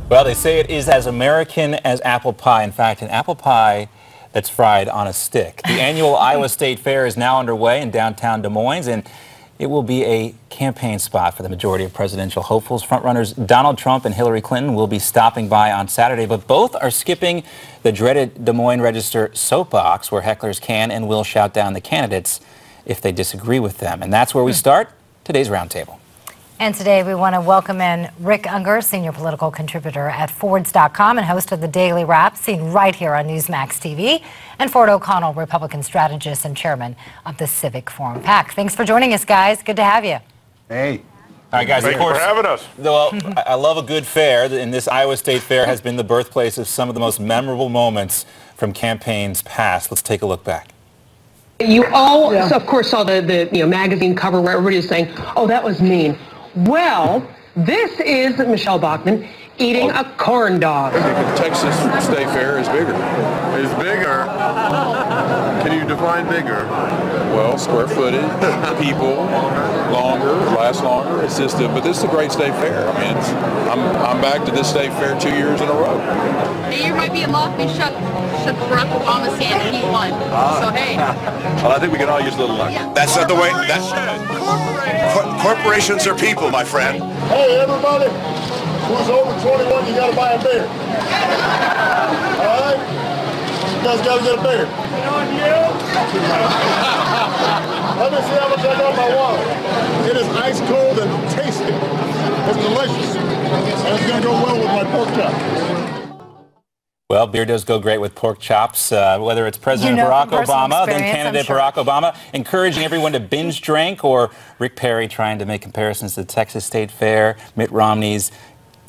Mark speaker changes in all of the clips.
Speaker 1: Well, they say it is as American as apple pie. In fact, an apple pie that's fried on a stick. The annual Iowa State Fair is now underway in downtown Des Moines, and it will be a campaign spot for the majority of presidential hopefuls. Frontrunners Donald Trump and Hillary Clinton will be stopping by on Saturday, but both are skipping the dreaded Des Moines Register soapbox, where hecklers can and will shout down the candidates if they disagree with them. And that's where we start today's roundtable.
Speaker 2: And today we want to welcome in Rick Ungar, senior political contributor at Forbes.com and host of the Daily Wrap, seen right here on Newsmax TV, and Ford O'Connell, Republican strategist and chairman of the Civic Forum PAC. Thanks for joining us, guys. Good to have you.
Speaker 3: Hey.
Speaker 1: All right, guys,
Speaker 4: Thanks for having us.
Speaker 1: Well, I love a good fair, and this Iowa State Fair has been the birthplace of some of the most memorable moments from campaigns past. Let's take a look back.
Speaker 5: You all, of course, saw the magazine cover where everybody was saying, oh, that was mean. Well, this is Michelle Bachmann eating a corn dog.
Speaker 4: Texas State Fair is bigger. It's bigger? Can you define bigger? Well, square footage, people, longer, lasts longer. It's just but this is a great state fair. I mean, I'm back to this state fair 2 years in a row.
Speaker 6: The year might be a lot. We shook Barack Obama's hand and he won. So hey.
Speaker 4: Well, I think we can all use a little luck.
Speaker 6: Yeah.
Speaker 7: That's not the way. Corporations are people, my friend.
Speaker 8: Hey, everybody, who's over 21, you got to buy a beer. All right? You guys got to get a beer. Let me see how much I got in my wallet. It is ice cold and tasty. It's delicious. And it's going to go well with my pork chop.
Speaker 1: Well, beer does go great with pork chops, whether it's President Barack Obama, then candidate Barack Obama, encouraging everyone to binge drink, or Rick Perry trying to make comparisons to the Texas State Fair, Mitt Romney's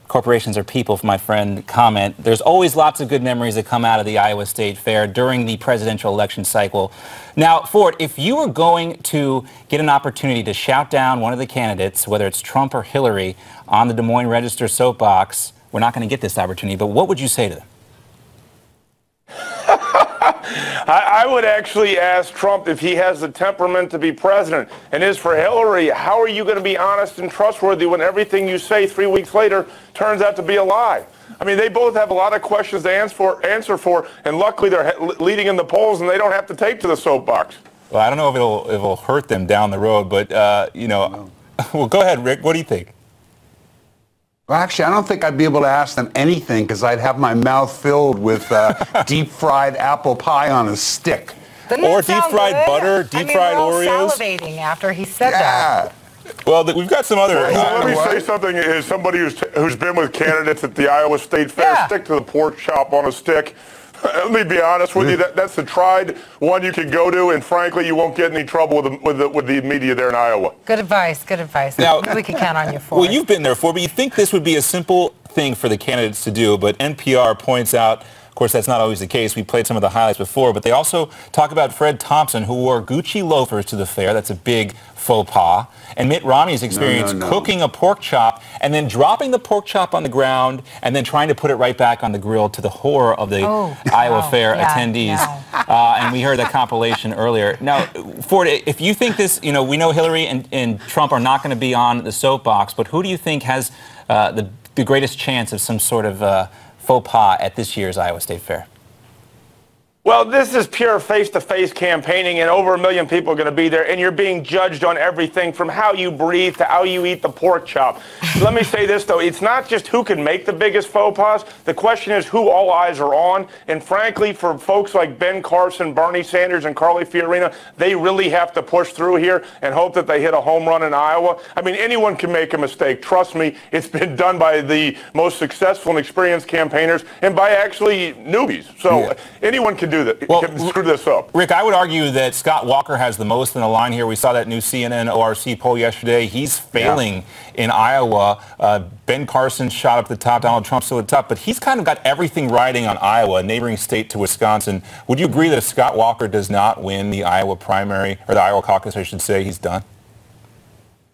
Speaker 1: corporations are people, for my friend comment. There's always lots of good memories that come out of the Iowa State Fair during the presidential election cycle. Now, Ford, if you were going to get an opportunity to shout down one of the candidates, whether it's Trump or Hillary, on the Des Moines Register soapbox, we're not going to get this opportunity, but what would you say to them?
Speaker 4: I would actually ask Trump if he has the temperament to be president. And as for Hillary, how are you going to be honest and trustworthy when everything you say 3 weeks later turns out to be a lie? I mean, they both have a lot of questions to answer for, and luckily they're leading in the polls and they don't have to take to the soapbox.
Speaker 1: Well, I don't know if it'll hurt them down the road, but, well, go ahead, Rick. What do you think?
Speaker 3: Well, actually, I don't think I'd be able to ask them anything because I'd have my mouth filled with deep-fried apple pie on a stick.
Speaker 1: Or deep-fried butter, deep-fried Oreos.
Speaker 2: Salivating after he said that.
Speaker 1: Well, we've got some other...
Speaker 4: let me say something. As somebody who's been with candidates at the Iowa State Fair, stick to the pork chop on a stick. Let me be honest with you. That's the tried one you can go to, and frankly, you won't get in any trouble with the media there in Iowa.
Speaker 2: Good advice. Good advice. Now, we can count on you for.
Speaker 1: Well, you've been there, Ford, but you think this would be a simple thing for the candidates to do, but NPR points out, of course, that's not always the case. We played some of the highlights before, but they also talk about Fred Thompson, who wore Gucci loafers to the fair. That's a big faux pas. And Mitt Romney's experience cooking a pork chop and then dropping the pork chop on the ground and then trying to put it right back on the grill, to the horror of the Iowa Fair attendees. And we heard that compilation earlier. Now, Ford, if you think this, we know Hillary and Trump are not going to be on the soapbox, but who do you think has the greatest chance of some sort of faux pas at this year's Iowa State Fair?
Speaker 4: Well, this is pure face-to-face campaigning, and over 1 million people are going to be there, and you're being judged on everything from how you breathe to how you eat the pork chop. Let me say this, though. It's not just who can make the biggest faux pas. The question is who all eyes are on. And frankly, for folks like Ben Carson, Bernie Sanders, and Carly Fiorina, they really have to push through here and hope that they hit a home run in Iowa. I mean, anyone can make a mistake. Trust me, it's been done by the most successful and experienced campaigners and by actually newbies. So anyone can do that.
Speaker 1: Well,
Speaker 4: screw this up.
Speaker 1: Rick, I would argue that Scott Walker has the most in the line here. We saw that new CNN ORC poll yesterday. He's failing in Iowa. Ben Carson shot up the top. Donald Trump's still at the top. But he's kind of got everything riding on Iowa, a neighboring state to Wisconsin. Would you agree that if Scott Walker does not win the Iowa primary, or the Iowa caucus, I should say, he's done?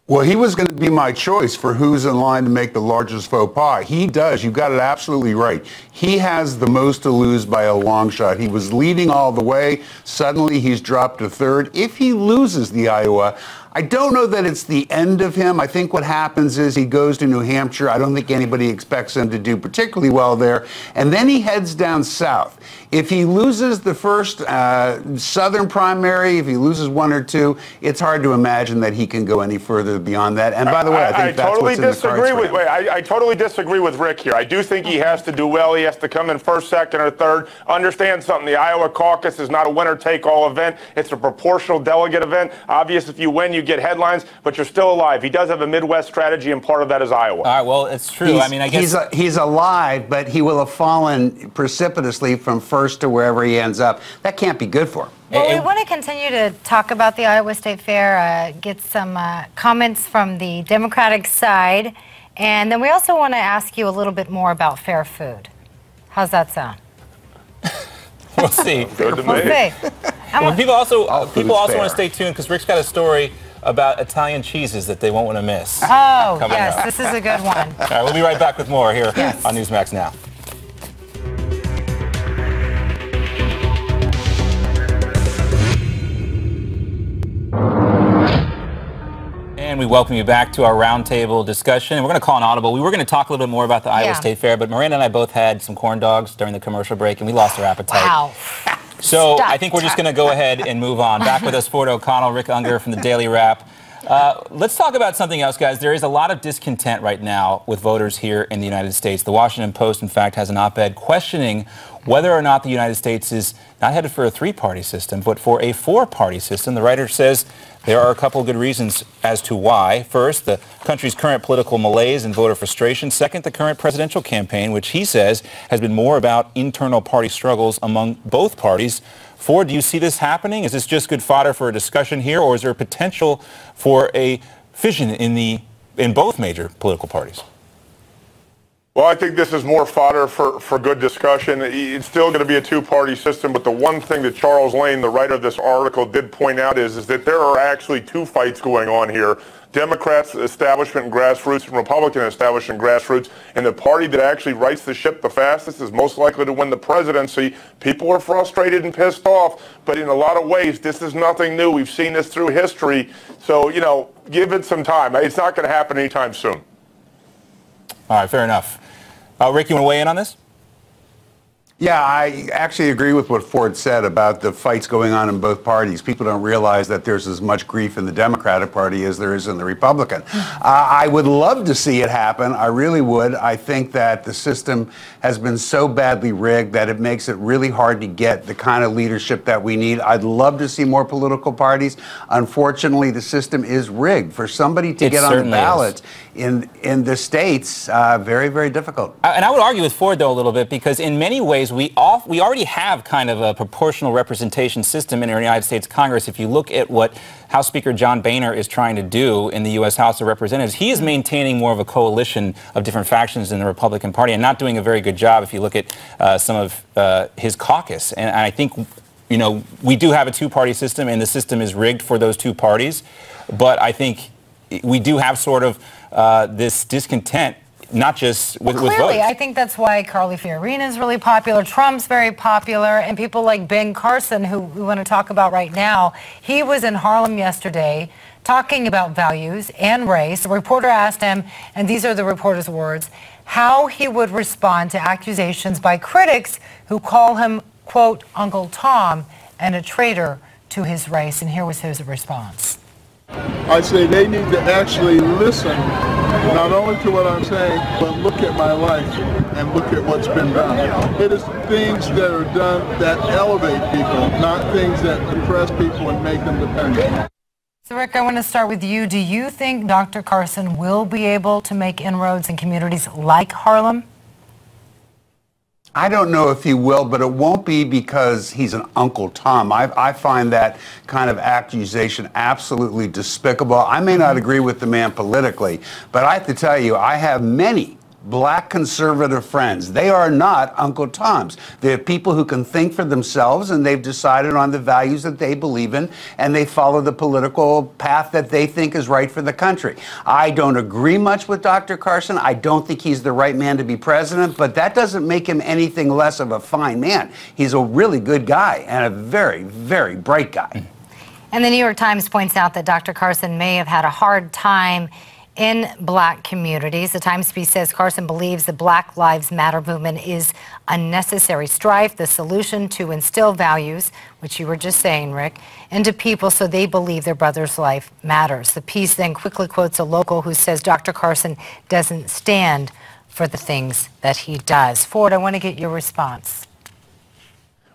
Speaker 3: Well, he was going to be my choice for who's in line to make the largest faux pas. He does. You've got it absolutely right. He has the most to lose by a long shot. He was leading all the way. Suddenly, he's dropped to third. If he loses the Iowa, I don't know that it's the end of him. I think what happens is he goes to New Hampshire. I don't think anybody expects him to do particularly well there. And then he heads down south. If he loses the first southern primary, if he loses one or two, it's hard to imagine that he can go any further beyond that. And by the way, I think that's what's in the cards for him.
Speaker 4: I totally disagree with Rick here. I do think he has to do well. He has to come in first, second, or third. Understand something. The Iowa caucus is not a winner-take-all event. It's a proportional delegate event. Obvious, if you win, you get headlines, but you're still alive. He does have a Midwest strategy, and part of that is Iowa.
Speaker 1: All right, well, it's true. I mean, I guess
Speaker 3: he's alive, but he will have fallen precipitously from first to wherever he ends up. That can't be good for him.
Speaker 2: Well, we want to continue to talk about the Iowa State Fair, get some comments from the Democratic side, and then we also want to ask you a little bit more about fair food. How's that sound?
Speaker 1: We'll see.
Speaker 4: Good to me.
Speaker 2: We'll see.
Speaker 1: Well, people also want to stay tuned because Rick's got a story about Italian cheeses that they won't want to miss.
Speaker 2: Oh, yes, this is a good one.
Speaker 1: All right, we'll be right back with more here on Newsmax Now. And we welcome you back to our roundtable discussion. We're going to call an audible. We were going to talk a little bit more about the Iowa State Fair, but Miranda and I both had some corn dogs during the commercial break, and we lost our appetite.
Speaker 2: Wow.
Speaker 1: So I think we're just going to go ahead and move on. Back with us, Ford O'Connell, Rick Ungar from the Daily Wrap. Let's talk about something else, guys. There is a lot of discontent right now with voters here in the United States. The Washington Post, in fact, has an op-ed questioning whether or not the United States is not headed for a three-party system, but for a four-party system. The writer says there are a couple of good reasons as to why. First, the country's current political malaise and voter frustration. Second, the current presidential campaign, which he says has been more about internal party struggles among both parties. Ford, do you see this happening? Is this just good fodder for a discussion here, or is there potential for a fission in both major political parties?
Speaker 4: Well, I think this is more fodder for good discussion. It's still going to be a two-party system, but the one thing that Charles Lane, the writer of this article, did point out is that there are actually two fights going on here. Democrats, establishment and grassroots, and Republican establishment and grassroots, and the party that actually rights the ship the fastest is most likely to win the presidency. People are frustrated and pissed off, but in a lot of ways, this is nothing new. We've seen this through history. So, you know, give it some time. It's not going to happen anytime soon.
Speaker 1: All right, fair enough. Rick, you want to weigh in on this?
Speaker 3: Yeah, I actually agree with what Ford said about the fights going on in both parties. People don't realize that there's as much grief in the Democratic Party as there is in the Republican. I would love to see it happen. I really would. I think that the system has been so badly rigged that it makes it really hard to get the kind of leadership that we need. I'd love to see more political parties. Unfortunately, the system is rigged. For somebody to get on the ballot in the states, very, very difficult.
Speaker 1: And I would argue with Ford, though, a little bit, because in many ways, we already have kind of a proportional representation system in our United States Congress. If you look at what House Speaker John Boehner is trying to do in the U.S. House of Representatives, he is maintaining more of a coalition of different factions in the Republican Party and not doing a very good job if you look at some of his caucus. And I think, you know, we do have a two-party system, and the system is rigged for those two parties. But I think we do have sort of this discontent, not just with
Speaker 2: clearly,
Speaker 1: votes.
Speaker 2: I think that's why Carly Fiorina is really popular. Trump's very popular, and people like Ben Carson, who we want to talk about right now, he was in Harlem yesterday talking about values and race. A reporter asked him, and these are the reporter's words, how he would respond to accusations by critics who call him, quote, Uncle Tom and a traitor to his race. And here was his response.
Speaker 8: I say they need to actually listen, not only to what I'm saying, but look at my life and look at what's been done. It is things that are done that elevate people, not things that depress people and make them dependent.
Speaker 2: So, Rick, I want to start with you. Do you think Dr. Carson will be able to make inroads in communities like Harlem?
Speaker 3: I don't know if he will, but it won't be because he's an Uncle Tom. I find that kind of accusation absolutely despicable. I may not agree with the man politically, but I have to tell you, I have many black conservative friends. They are not Uncle Toms. They're people who can think for themselves, and they've decided on the values that they believe in, and they follow the political path that they think is right for the country. I don't agree much with Dr. Carson. I don't think he's the right man to be president, but that doesn't make him anything less of a fine man. He's a really good guy and a very, very bright guy.
Speaker 2: And the New York Times points out that Dr. Carson may have had a hard time in black communities. The Times piece says Carson believes the Black Lives Matter movement is unnecessary strife, the solution to instill values, which you were just saying, Rick, into people so they believe their brother's life matters. The piece then quickly quotes a local who says Dr. Carson doesn't stand for the things that he does. Ford, I want to get your response.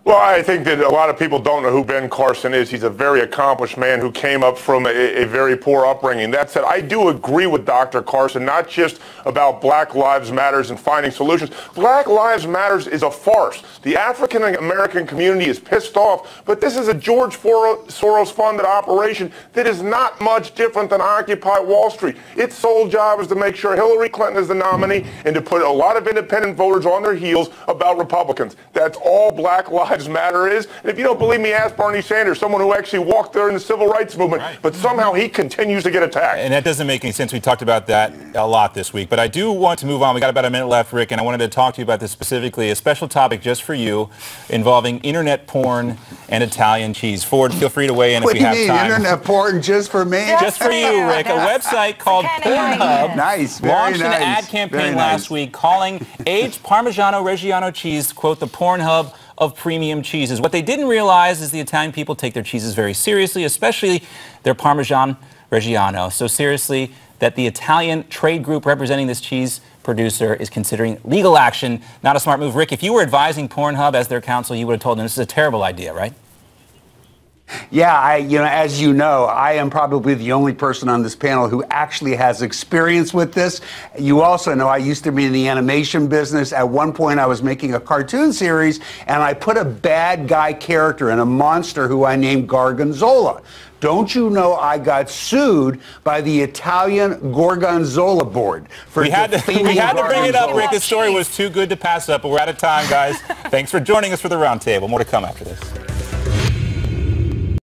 Speaker 4: Well, I think that a lot of people don't know who Ben Carson is. He's a very accomplished man who came up from a very poor upbringing. That said, I do agree with Dr. Carson, not just about Black Lives Matters and finding solutions. Black Lives Matters is a farce. The African-American community is pissed off, but this is a George Soros-funded operation that is not much different than Occupy Wall Street. Its sole job is to make sure Hillary Clinton is the nominee and to put a lot of independent voters on their heels about Republicans. That's all Black Lives Matter is. And if you don't believe me, ask Bernie Sanders, someone who actually walked there in the civil rights movement, but somehow he continues to get attacked.
Speaker 1: And that doesn't make any sense. We talked about that a lot this week. But I do want to move on. We got about a minute left, Rick, and I wanted to talk to you about this specifically, a special topic just for you involving internet porn and Italian cheese. Ford, feel free to weigh in if we have time.
Speaker 3: What do you mean, internet porn just for me?
Speaker 1: Just for you, Rick. A website called PornHub launched an ad campaign last week calling aged Parmigiano-Reggiano cheese, quote, the PornHub of premium cheeses. What they didn't realize is the Italian people take their cheeses very seriously, especially their Parmigiano-Reggiano. So seriously that the Italian trade group representing this cheese producer is considering legal action. Not a smart move. Rick, if you were advising PornHub as their counsel, you would have told them this is a terrible idea, right?
Speaker 3: Yeah, as you know, I am probably the only person on this panel who actually has experience with this. You also know I used to be in the animation business. At one point, I was making a cartoon series, and I put a bad guy character in a monster who I named Gorgonzola. Don't you know I got sued by the Italian Gorgonzola board for
Speaker 1: we had to bring it up, Rick. This story was too good to pass up, but we're out of time, guys. Thanks for joining us for the roundtable. More to come after this.